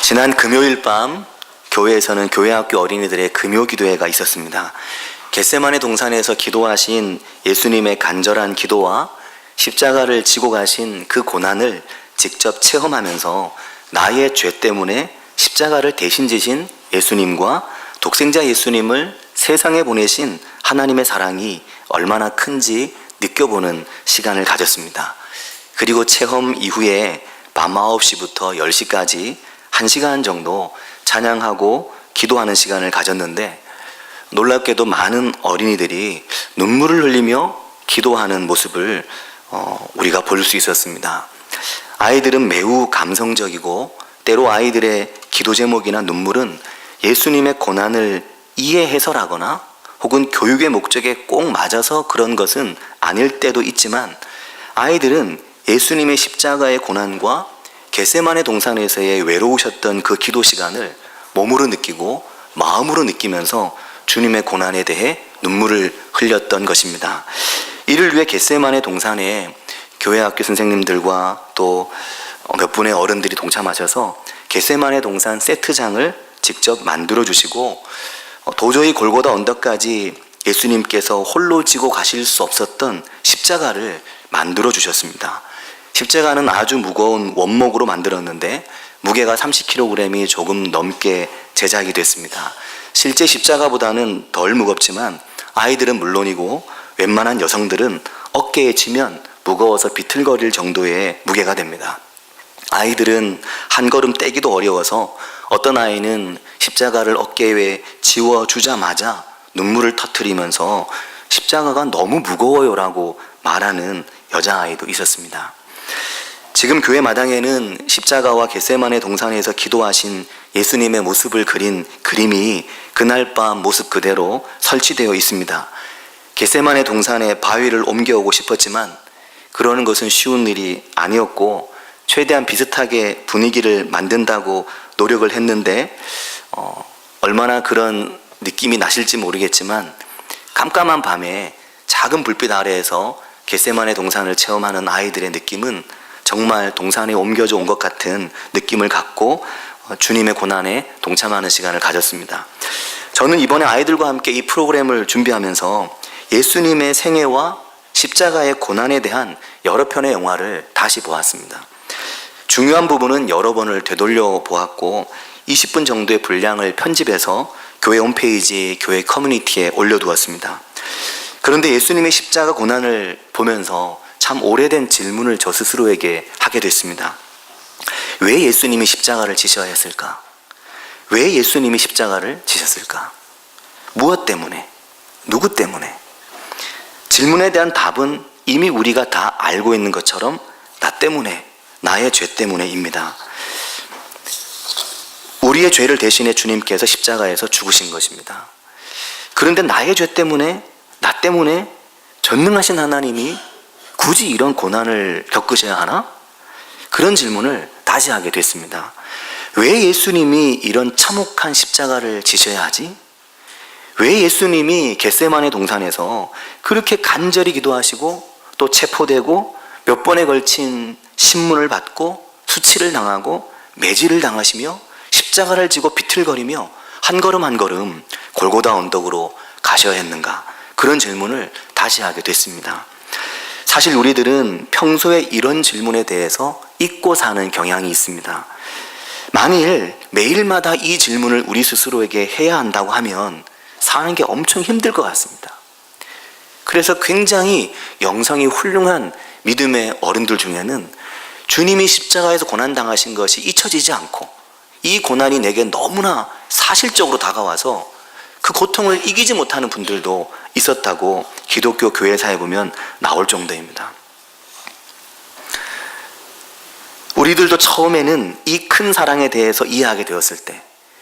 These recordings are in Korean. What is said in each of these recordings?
지난 금요일 밤 교회에서는 교회학교 어린이들의 금요 기도회가 있었습니다. 겟세마네 동산에서 기도하신 예수님의 간절한 기도와 십자가를 지고 가신 그 고난을 직접 체험하면서 나의 죄 때문에 십자가를 대신 지신 예수님과 독생자 예수님을 세상에 보내신 하나님의 사랑이 얼마나 큰지 느껴보는 시간을 가졌습니다. 그리고 체험 이후에 밤 9시부터 10시까지 1시간 정도 찬양하고 기도하는 시간을 가졌는데, 놀랍게도 많은 어린이들이 눈물을 흘리며 기도하는 모습을 우리가 볼 수 있었습니다. 아이들은 매우 감성적이고, 때로 아이들의 기도 제목이나 눈물은 예수님의 고난을 이해해서라거나 혹은 교육의 목적에 꼭 맞아서 그런 것은 아닐 때도 있지만, 아이들은 예수님의 십자가의 고난과 겟세마네 동산에서의 외로우셨던 그 기도 시간을 몸으로 느끼고 마음으로 느끼면서 주님의 고난에 대해 눈물을 흘렸던 것입니다. 이를 위해 겟세마네 동산에 교회 학교 선생님들과 또 몇 분의 어른들이 동참하셔서 겟세마네 동산 세트장을 직접 만들어 주시고, 도저히 골고다 언덕까지 예수님께서 홀로 지고 가실 수 없었던 십자가를 만들어 주셨습니다. 십자가는 아주 무거운 원목으로 만들었는데 무게가 30kg이 조금 넘게 제작이 됐습니다. 실제 십자가보다는 덜 무겁지만 아이들은 물론이고 웬만한 여성들은 어깨에 지면 무거워서 비틀거릴 정도의 무게가 됩니다. 아이들은 한 걸음 떼기도 어려워서 어떤 아이는 십자가를 어깨에 지워주자마자 눈물을 터뜨리면서 십자가가 너무 무거워요라고 말하는 여자아이도 있었습니다. 지금 교회 마당에는 십자가와 겟세마네 동산에서 기도하신 예수님의 모습을 그린 그림이 그날 밤 모습 그대로 설치되어 있습니다. 겟세마네 동산에 바위를 옮겨오고 싶었지만 그러는 것은 쉬운 일이 아니었고, 최대한 비슷하게 분위기를 만든다고 노력을 했는데 얼마나 그런 느낌이 나실지 모르겠지만, 깜깜한 밤에 작은 불빛 아래에서 겟세마네 동산을 체험하는 아이들의 느낌은 정말 동산에 옮겨져 온 것 같은 느낌을 갖고 주님의 고난에 동참하는 시간을 가졌습니다. 저는 이번에 아이들과 함께 이 프로그램을 준비하면서 예수님의 생애와 십자가의 고난에 대한 여러 편의 영화를 다시 보았습니다. 중요한 부분은 여러 번을 되돌려 보았고 20분 정도의 분량을 편집해서 교회 홈페이지, 교회 커뮤니티에 올려두었습니다. 그런데 예수님의 십자가 고난을 보면서 참 오래된 질문을 저 스스로에게 하게 됐습니다. 왜 예수님이 십자가를 지셔야 했을까? 왜 예수님이 십자가를 지셨을까? 무엇 때문에? 누구 때문에? 질문에 대한 답은 이미 우리가 다 알고 있는 것처럼 나 때문에, 나의 죄 때문에입니다. 우리의 죄를 대신해 주님께서 십자가에서 죽으신 것입니다. 그런데 나의 죄 때문에, 나 때문에 전능하신 하나님이 굳이 이런 고난을 겪으셔야 하나? 그런 질문을 다시 하게 됐습니다. 왜 예수님이 이런 참혹한 십자가를 지셔야 하지? 왜 예수님이 겟세마네 동산에서 그렇게 간절히 기도하시고 또 체포되고 몇 번에 걸친 신문을 받고 수치를 당하고 매질을 당하시며 십자가를 지고 비틀거리며 한 걸음 한 걸음 골고다 언덕으로 가셔야 했는가? 그런 질문을 다시 하게 됐습니다. 사실 우리들은 평소에 이런 질문에 대해서 잊고 사는 경향이 있습니다. 만일 매일마다 이 질문을 우리 스스로에게 해야 한다고 하면 사는 게 엄청 힘들 것 같습니다. 그래서 굉장히 영성이 훌륭한 믿음의 어른들 중에는 주님이 십자가에서 고난당하신 것이 잊혀지지 않고 이 고난이 내게 너무나 사실적으로 다가와서 그 고통을 이기지 못하는 분들도 있었다고 기독교 교회사에 보면 나올 정도입니다. 우리들도 처음에는 이 큰 사랑에 대해서 이해하게 되었을 때,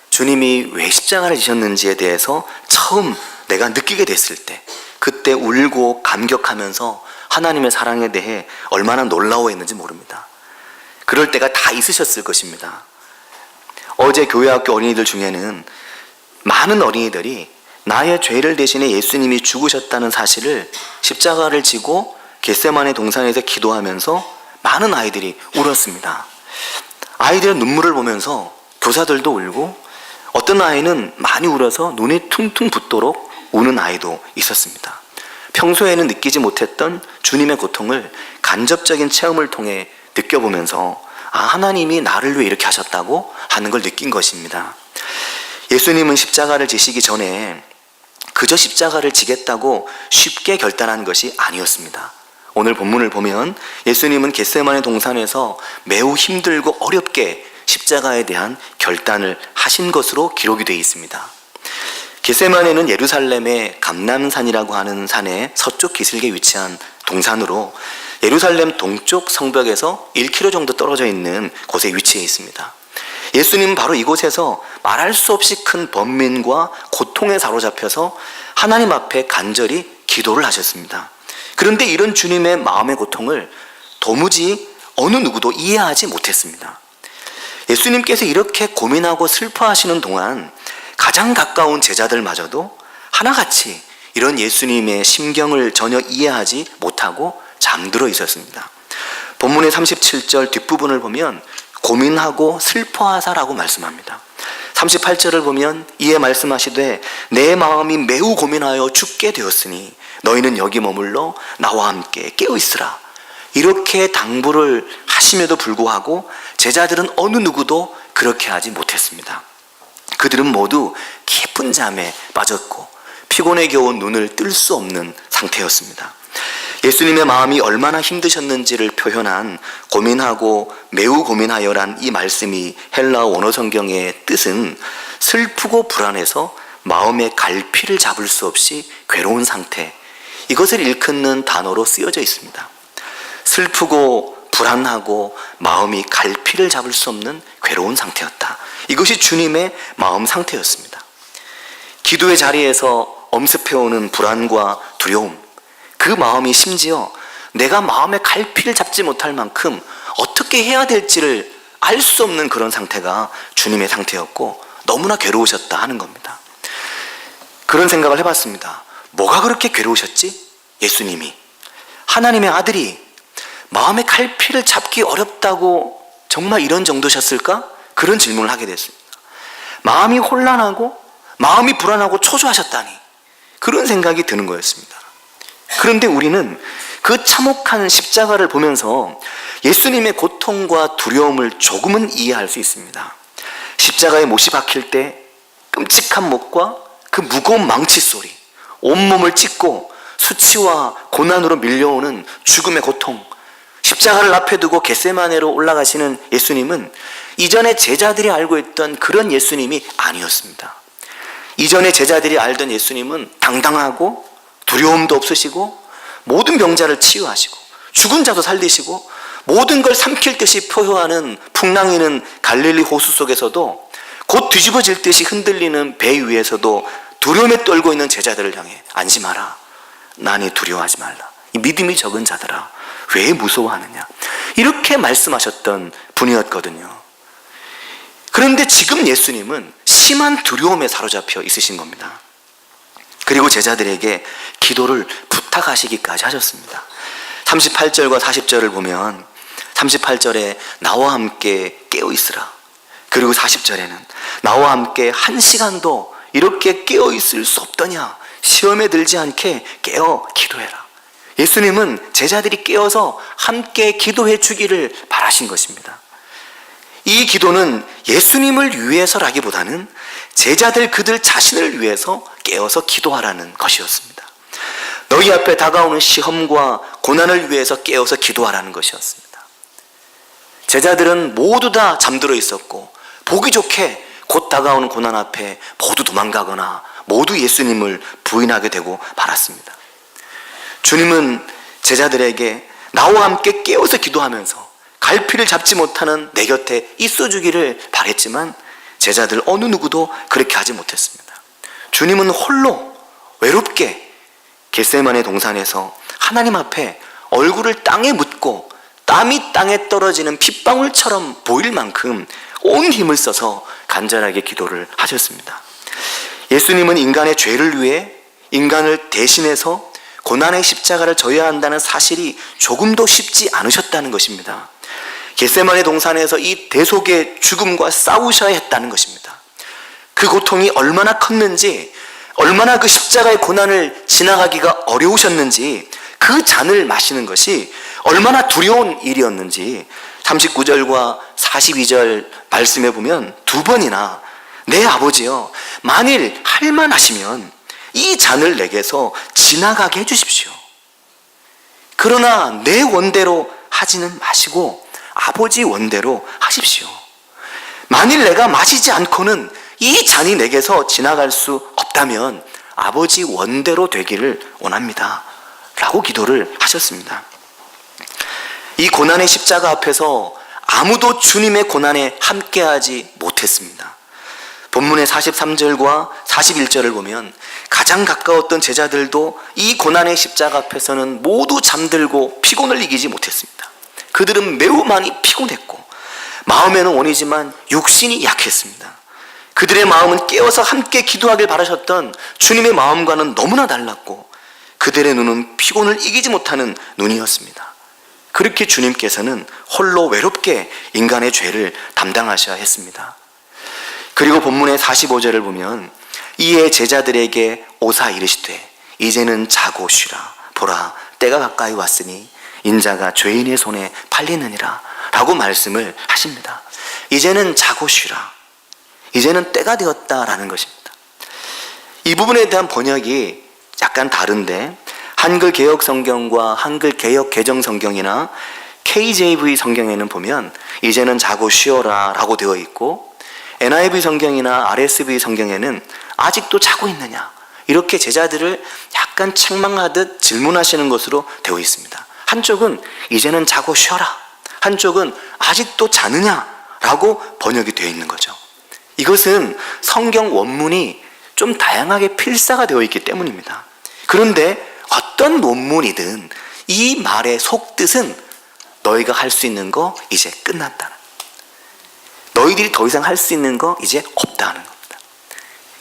주님이 왜 십자가를 지셨는지에 대해서 처음 내가 느끼게 됐을 때, 그때 울고 감격하면서 하나님의 사랑에 대해 얼마나 놀라워했는지 모릅니다. 그럴 때가 다 있으셨을 것입니다. 어제 교회학교 어린이들 중에는 많은 어린이들이 나의 죄를 대신해 예수님이 죽으셨다는 사실을 십자가를 지고 겟세마네 동산에서 기도하면서 많은 아이들이 울었습니다. 아이들의 눈물을 보면서 교사들도 울고 어떤 아이는 많이 울어서 눈이 퉁퉁 붓도록 우는 아이도 있었습니다. 평소에는 느끼지 못했던 주님의 고통을 간접적인 체험을 통해 느껴보면서 하나님이 나를 위해 이렇게 하셨다고 하는 걸 느낀 것입니다. 예수님은 십자가를 지시기 전에 그저 십자가를 지겠다고 쉽게 결단한 것이 아니었습니다. 오늘 본문을 보면 예수님은 겟세마네 동산에서 매우 힘들고 어렵게 십자가에 대한 결단을 하신 것으로 기록이 되어 있습니다. 겟세마네는 예루살렘의 감람산이라고 하는 산의 서쪽 기슭에 위치한 동산으로 예루살렘 동쪽 성벽에서 1km 정도 떨어져 있는 곳에 위치해 있습니다. 예수님은 바로 이곳에서 말할 수 없이 큰 번민과 고통에 사로잡혀서 하나님 앞에 간절히 기도를 하셨습니다. 그런데 이런 주님의 마음의 고통을 도무지 어느 누구도 이해하지 못했습니다. 예수님께서 이렇게 고민하고 슬퍼하시는 동안 가장 가까운 제자들마저도 하나같이 이런 예수님의 심경을 전혀 이해하지 못하고 잠들어 있었습니다. 본문의 37절 뒷부분을 보면 고민하고 슬퍼하사라고 말씀합니다. 38절을 보면 이에 말씀하시되 내 마음이 매우 고민하여 죽게 되었으니 너희는 여기 머물러 나와 함께 깨어있으라. 이렇게 당부를 하심에도 불구하고 제자들은 어느 누구도 그렇게 하지 못했습니다. 그들은 모두 깊은 잠에 빠졌고 피곤에 겨우 눈을 뜰 수 없는 상태였습니다. 예수님의 마음이 얼마나 힘드셨는지를 표현한 고민하고 매우 고민하여란 이 말씀이 헬라어 원어 성경의 뜻은 슬프고 불안해서 마음의 갈피를 잡을 수 없이 괴로운 상태, 이것을 일컫는 단어로 쓰여져 있습니다. 슬프고 불안하고 마음이 갈피를 잡을 수 없는 괴로운 상태였다. 이것이 주님의 마음 상태였습니다. 기도의 자리에서 엄습해오는 불안과 두려움, 그 마음이 심지어 내가 마음의 갈피를 잡지 못할 만큼 어떻게 해야 될지를 알 수 없는 그런 상태가 주님의 상태였고 너무나 괴로우셨다 하는 겁니다. 그런 생각을 해봤습니다. 뭐가 그렇게 괴로우셨지? 예수님이, 하나님의 아들이 마음의 갈피를 잡기 어렵다고 정말 이런 정도셨을까? 그런 질문을 하게 됐습니다. 마음이 혼란하고 마음이 불안하고 초조하셨다니, 그런 생각이 드는 거였습니다. 그런데 우리는 그 참혹한 십자가를 보면서 예수님의 고통과 두려움을 조금은 이해할 수 있습니다. 십자가에 못이 박힐 때 끔찍한 못과 그 무거운 망치 소리, 온몸을 찢고 수치와 고난으로 밀려오는 죽음의 고통, 십자가를 앞에 두고 겟세마네로 올라가시는 예수님은 이전에 제자들이 알고 있던 그런 예수님이 아니었습니다. 이전에 제자들이 알던 예수님은 당당하고 두려움도 없으시고 모든 병자를 치유하시고 죽은 자도 살리시고 모든 걸 삼킬 듯이 표효하는 풍랑이는 갈릴리 호수 속에서도 곧 뒤집어질 듯이 흔들리는 배 위에서도 두려움에 떨고 있는 제자들을 향해 안심하라, 나니 두려워하지 말라, 이 믿음이 적은 자들아 왜 무서워하느냐, 이렇게 말씀하셨던 분이었거든요. 그런데 지금 예수님은 심한 두려움에 사로잡혀 있으신 겁니다. 그리고 제자들에게 기도를 부탁하시기까지 하셨습니다. 38절과 40절을 보면 38절에 나와 함께 깨어있으라, 그리고 40절에는 나와 함께 1시간도 이렇게 깨어있을 수 없더냐, 시험에 들지 않게 깨어 기도해라. 예수님은 제자들이 깨어서 함께 기도해 주기를 바라신 것입니다. 이 기도는 예수님을 위해서라기보다는 제자들 그들 자신을 위해서 깨어서 기도하라는 것이었습니다. 너희 앞에 다가오는 시험과 고난을 위해서 깨어서 기도하라는 것이었습니다. 제자들은 모두 다 잠들어 있었고 보기 좋게 곧 다가오는 고난 앞에 모두 도망가거나 모두 예수님을 부인하게 되고 말았습니다. 주님은 제자들에게 나와 함께 깨어서 기도하면서 갈피를 잡지 못하는 내 곁에 있어주기를 바랬지만 제자들 어느 누구도 그렇게 하지 못했습니다. 주님은 홀로 외롭게 겟세마네 동산에서 하나님 앞에 얼굴을 땅에 묻고 땀이 땅에 떨어지는 핏방울처럼 보일 만큼 온 힘을 써서 간절하게 기도를 하셨습니다. 예수님은 인간의 죄를 위해 인간을 대신해서 고난의 십자가를 져야 한다는 사실이 조금도 쉽지 않으셨다는 것입니다. 겟세마네 동산에서 이 대속의 죽음과 싸우셔야 했다는 것입니다. 그 고통이 얼마나 컸는지, 얼마나 그 십자가의 고난을 지나가기가 어려우셨는지, 그 잔을 마시는 것이 얼마나 두려운 일이었는지 39절과 42절 말씀에 보면 두 번이나 내 아버지여, 만일 할만하시면 이 잔을 내게서 지나가게 해주십시오. 그러나 내 원대로 하지는 마시고 아버지 원대로 하십시오. 만일 내가 마시지 않고는 이 잔이 내게서 지나갈 수 없다면 아버지 원대로 되기를 원합니다 라고 기도를 하셨습니다. 이 고난의 십자가 앞에서 아무도 주님의 고난에 함께하지 못했습니다. 본문의 43절과 41절을 보면 가장 가까웠던 제자들도 이 고난의 십자가 앞에서는 모두 잠들고 피곤을 이기지 못했습니다. 그들은 매우 많이 피곤했고 마음에는 원이지만 육신이 약했습니다. 그들의 마음은 깨어서 함께 기도하길 바라셨던 주님의 마음과는 너무나 달랐고 그들의 눈은 피곤을 이기지 못하는 눈이었습니다. 그렇게 주님께서는 홀로 외롭게 인간의 죄를 담당하셔야 했습니다. 그리고 본문의 45절을 보면 이에 제자들에게 오사 이르시되 이제는 자고 쉬라. 보라, 때가 가까이 왔으니 인자가 죄인의 손에 팔리느니라 라고 말씀을 하십니다. 이제는 자고 쉬라. 이제는 때가 되었다라는 것입니다. 이 부분에 대한 번역이 약간 다른데 한글 개역 성경과 한글 개역 개정 성경이나 KJV 성경에는 보면 이제는 자고 쉬어라 라고 되어 있고 NIV 성경이나 RSV 성경에는 아직도 자고 있느냐 이렇게 제자들을 약간 책망하듯 질문하시는 것으로 되어 있습니다. 한쪽은 이제는 자고 쉬어라, 한쪽은 아직도 자느냐 라고 번역이 되어 있는 거죠. 이것은 성경 원문이 좀 다양하게 필사가 되어 있기 때문입니다. 그런데 어떤 원문이든 이 말의 속뜻은 너희가 할 수 있는 거 이제 끝났다는, 너희들이 더 이상 할 수 있는 거 이제 없다는 겁니다.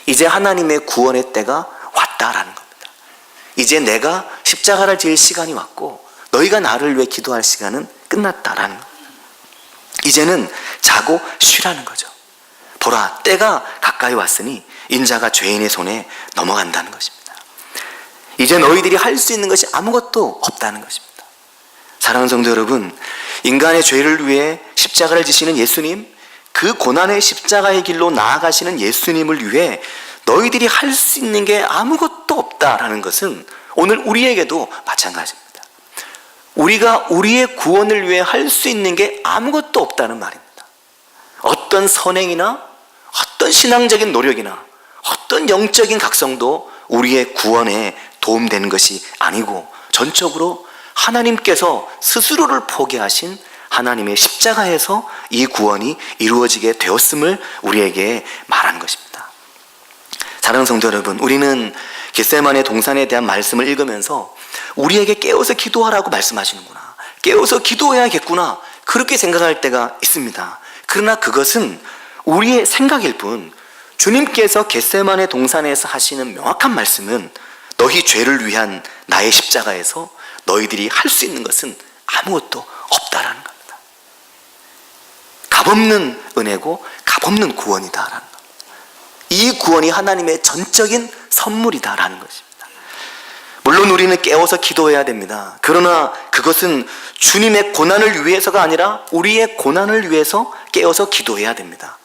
이제 하나님의 구원의 때가 왔다라는 겁니다. 이제 내가 십자가를 질 시간이 왔고 너희가 나를 위해 기도할 시간은 끝났다라는 겁니다. 이제는 자고 쉬라는 거죠. 보라, 때가 가까이 왔으니 인자가 죄인의 손에 넘어간다는 것입니다. 이제 너희들이 할 수 있는 것이 아무것도 없다는 것입니다. 사랑하는 성도 여러분, 인간의 죄를 위해 십자가를 지시는 예수님, 그 고난의 십자가의 길로 나아가시는 예수님을 위해 너희들이 할 수 있는 게 아무것도 없다라는 것은 오늘 우리에게도 마찬가지입니다. 우리가 우리의 구원을 위해 할 수 있는 게 아무것도 없다는 말입니다. 어떤 선행이나 어떤 신앙적인 노력이나 어떤 영적인 각성도 우리의 구원에 도움되는 것이 아니고 전적으로 하나님께서 스스로를 포기하신 하나님의 십자가에서 이 구원이 이루어지게 되었음을 우리에게 말한 것입니다. 사랑하는 성도 여러분, 우리는 겟세마네 동산에 대한 말씀을 읽으면서 우리에게 깨어서 기도하라고 말씀하시는구나, 깨어서 기도해야겠구나, 그렇게 생각할 때가 있습니다. 그러나 그것은 우리의 생각일 뿐, 주님께서 겟세마네 동산에서 하시는 명확한 말씀은 너희 죄를 위한 나의 십자가에서 너희들이 할 수 있는 것은 아무것도 없다라는 겁니다. 값없는 은혜고 값없는 구원이다라는 겁니다. 이 구원이 하나님의 전적인 선물이다라는 것입니다. 물론 우리는 깨워서 기도해야 됩니다. 그러나 그것은 주님의 고난을 위해서가 아니라 우리의 고난을 위해서 깨워서 기도해야 됩니다.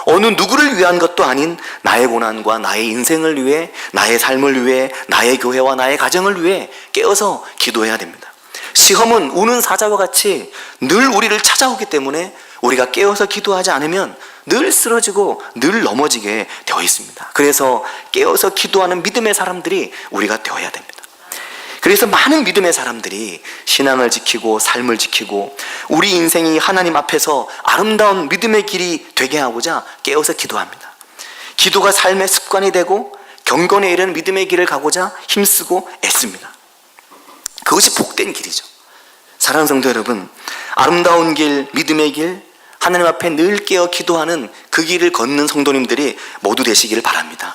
어느 누구를 위한 것도 아닌 나의 고난과 나의 인생을 위해, 나의 삶을 위해, 나의 교회와 나의 가정을 위해 깨어서 기도해야 됩니다. 시험은 우는 사자와 같이 늘 우리를 찾아오기 때문에 우리가 깨어서 기도하지 않으면 늘 쓰러지고 늘 넘어지게 되어 있습니다. 그래서 깨어서 기도하는 믿음의 사람들이 우리가 되어야 됩니다. 그래서 많은 믿음의 사람들이 신앙을 지키고 삶을 지키고 우리 인생이 하나님 앞에서 아름다운 믿음의 길이 되게 하고자 깨어서 기도합니다. 기도가 삶의 습관이 되고 경건에 이른 믿음의 길을 가고자 힘쓰고 애씁니다. 그것이 복된 길이죠. 사랑하는 성도 여러분, 아름다운 길, 믿음의 길, 하나님 앞에 늘 깨어 기도하는 그 길을 걷는 성도님들이 모두 되시기를 바랍니다.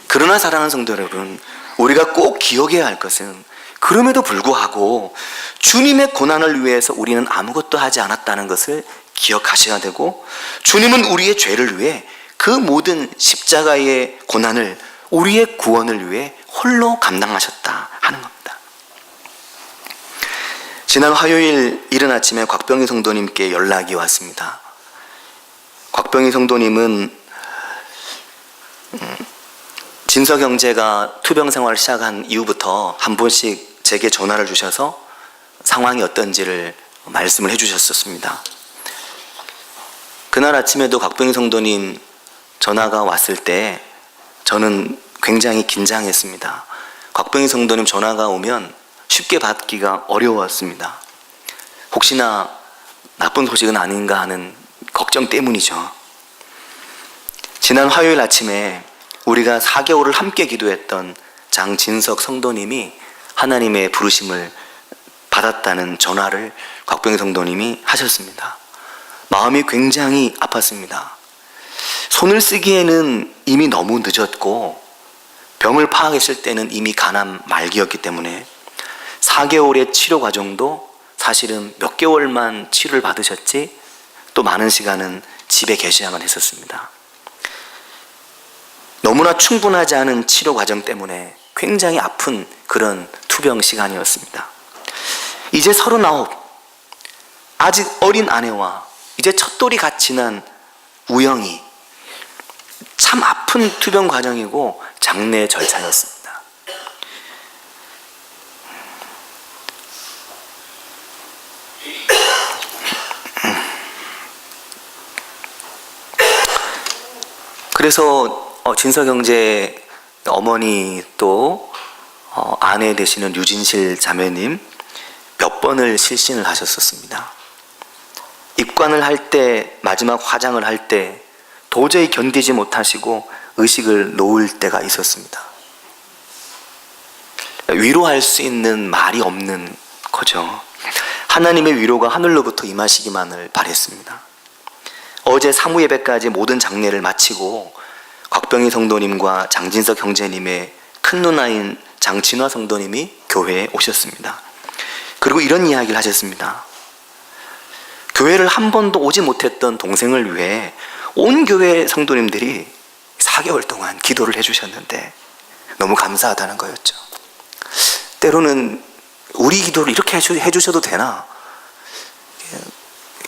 그러나 사랑하는 성도 여러분, 우리가 꼭 기억해야 할 것은 그럼에도 불구하고 주님의 고난을 위해서 우리는 아무것도 하지 않았다는 것을 기억하셔야 되고, 주님은 우리의 죄를 위해 그 모든 십자가의 고난을 우리의 구원을 위해 홀로 감당하셨다 하는 겁니다. 지난 화요일 이른 아침에 곽병희 성도님께 연락이 왔습니다. 곽병희 성도님은 진서경제가 투병 생활을 시작한 이후부터 한 번씩 제게 전화를 주셔서 상황이 어떤지를 말씀을 해주셨었습니다. 그날 아침에도 곽병희 성도님 전화가 왔을 때 저는 굉장히 긴장했습니다. 곽병희 성도님 전화가 오면 쉽게 받기가 어려웠습니다. 혹시나 나쁜 소식은 아닌가 하는 걱정 때문이죠. 지난 화요일 아침에 우리가 4개월을 함께 기도했던 장진석 성도님이 하나님의 부르심을 받았다는 전화를 곽병희 성도님이 하셨습니다. 마음이 굉장히 아팠습니다. 손을 쓰기에는 이미 너무 늦었고 병을 파악했을 때는 이미 간암 말기였기 때문에 4개월의 치료 과정도 사실은 몇 개월만 치료를 받으셨지 또 많은 시간은 집에 계셔야만 했었습니다. 너무나 충분하지 않은 치료 과정 때문에 굉장히 아픈 그런 투병 시간이었습니다. 이제 39, 아직 어린 아내와 이제 첫돌이 갓 지난 우영이, 참 아픈 투병 과정이고 장례 절차였습니다. 그래서 진서경제 어머니 또 아내 되시는 류진실 자매님 몇 번을 실신을 하셨었습니다. 입관을 할 때, 마지막 화장을 할 때 도저히 견디지 못하시고 의식을 놓을 때가 있었습니다. 위로할 수 있는 말이 없는 거죠. 하나님의 위로가 하늘로부터 임하시기만을 바랬습니다. 어제 사무예배까지 모든 장례를 마치고 곽병희 성도님과 장진석 형제님의 큰 누나인 장진화 성도님이 교회에 오셨습니다. 그리고 이런 이야기를 하셨습니다. 교회를 한 번도 오지 못했던 동생을 위해 온 교회 성도님들이 4개월 동안 기도를 해주셨는데 너무 감사하다는 거였죠. 때로는 우리 기도를 이렇게 해주셔도 되나?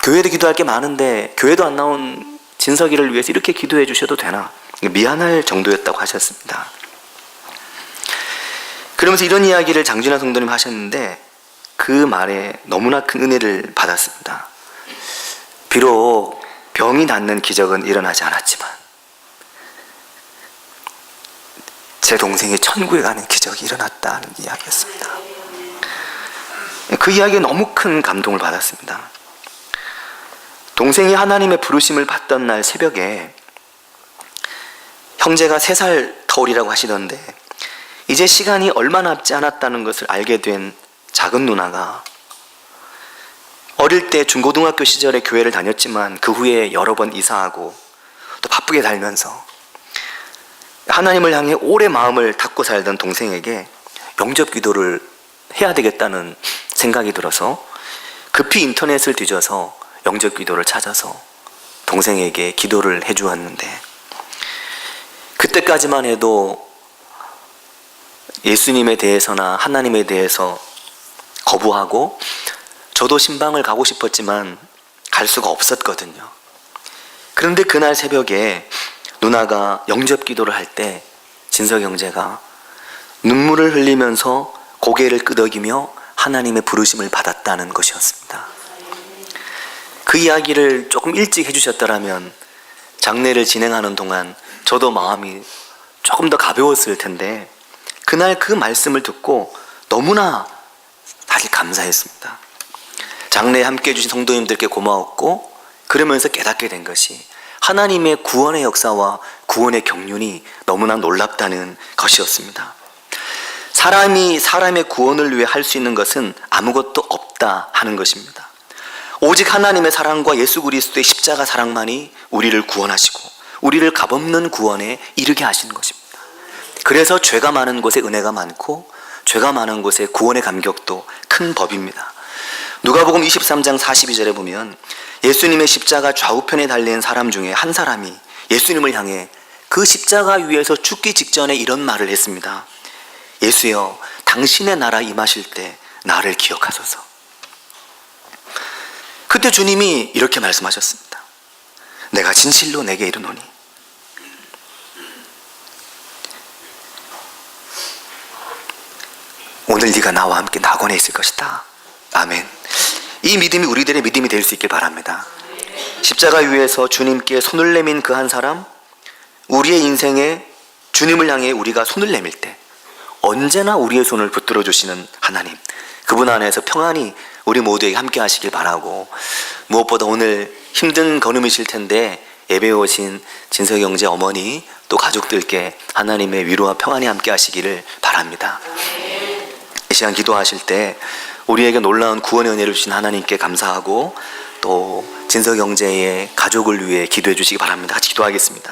교회도 기도할 게 많은데 교회도 안 나온 진석이를 위해서 이렇게 기도해 주셔도 되나? 미안할 정도였다고 하셨습니다. 그러면서 이런 이야기를 장진화 성도님 하셨는데 그 말에 너무나 큰 은혜를 받았습니다. 비록 병이 낫는 기적은 일어나지 않았지만 제 동생이 천국에 가는 기적이 일어났다는 이야기였습니다. 그 이야기에 너무 큰 감동을 받았습니다. 동생이 하나님의 부르심을 받던 날 새벽에 형제가 3살 터울이라고 하시던데 이제 시간이 얼마 남지 않았다는 것을 알게 된 작은 누나가 어릴 때 중고등학교 시절에 교회를 다녔지만 그 후에 여러 번 이사하고 또 바쁘게 살면서 하나님을 향해 오래 마음을 닫고 살던 동생에게 영접 기도를 해야 되겠다는 생각이 들어서 급히 인터넷을 뒤져서 영접 기도를 찾아서 동생에게 기도를 해주었는데 그때까지만 해도 예수님에 대해서나 하나님에 대해서 거부하고 저도 신방을 가고 싶었지만 갈 수가 없었거든요. 그런데 그날 새벽에 누나가 영접 기도를 할 때 진석 형제가 눈물을 흘리면서 고개를 끄덕이며 하나님의 부르심을 받았다는 것이었습니다. 그 이야기를 조금 일찍 해주셨더라면 장례를 진행하는 동안 저도 마음이 조금 더 가벼웠을 텐데 그날 그 말씀을 듣고 너무나 사실 감사했습니다. 장래에 함께 해주신 성도님들께 고마웠고 그러면서 깨닫게 된 것이 하나님의 구원의 역사와 구원의 경륜이 너무나 놀랍다는 것이었습니다. 사람이 사람의 구원을 위해 할 수 있는 것은 아무것도 없다 하는 것입니다. 오직 하나님의 사랑과 예수 그리스도의 십자가 사랑만이 우리를 구원하시고 우리를 값없는 구원에 이르게 하시는 것입니다. 그래서 죄가 많은 곳에 은혜가 많고 죄가 많은 곳에 구원의 감격도 큰 법입니다. 누가복음 23장 42절에 보면 예수님의 십자가 좌우편에 달린 사람 중에 한 사람이 예수님을 향해 그 십자가 위에서 죽기 직전에 이런 말을 했습니다. 예수여, 당신의 나라 임하실 때 나를 기억하소서. 그때 주님이 이렇게 말씀하셨습니다. 내가 진실로 내게 이르노니 오늘 네가 나와 함께 낙원에 있을 것이다. 아멘. 이 믿음이 우리들의 믿음이 될 수 있길 바랍니다. 십자가 위에서 주님께 손을 내민 그 한 사람, 우리의 인생에 주님을 향해 우리가 손을 내밀 때 언제나 우리의 손을 붙들어 주시는 하나님, 그분 안에서 평안히 우리 모두에게 함께 하시길 바라고, 무엇보다 오늘 힘든 걸음이실 텐데 예배에 오신 진석이 형제 어머니 또 가족들께 하나님의 위로와 평안이 함께 하시기를 바랍니다. 이 시간 기도하실 때 우리에게 놀라운 구원의 은혜를 주신 하나님께 감사하고 또 진석이 형제의 가족을 위해 기도해 주시기 바랍니다. 같이 기도하겠습니다.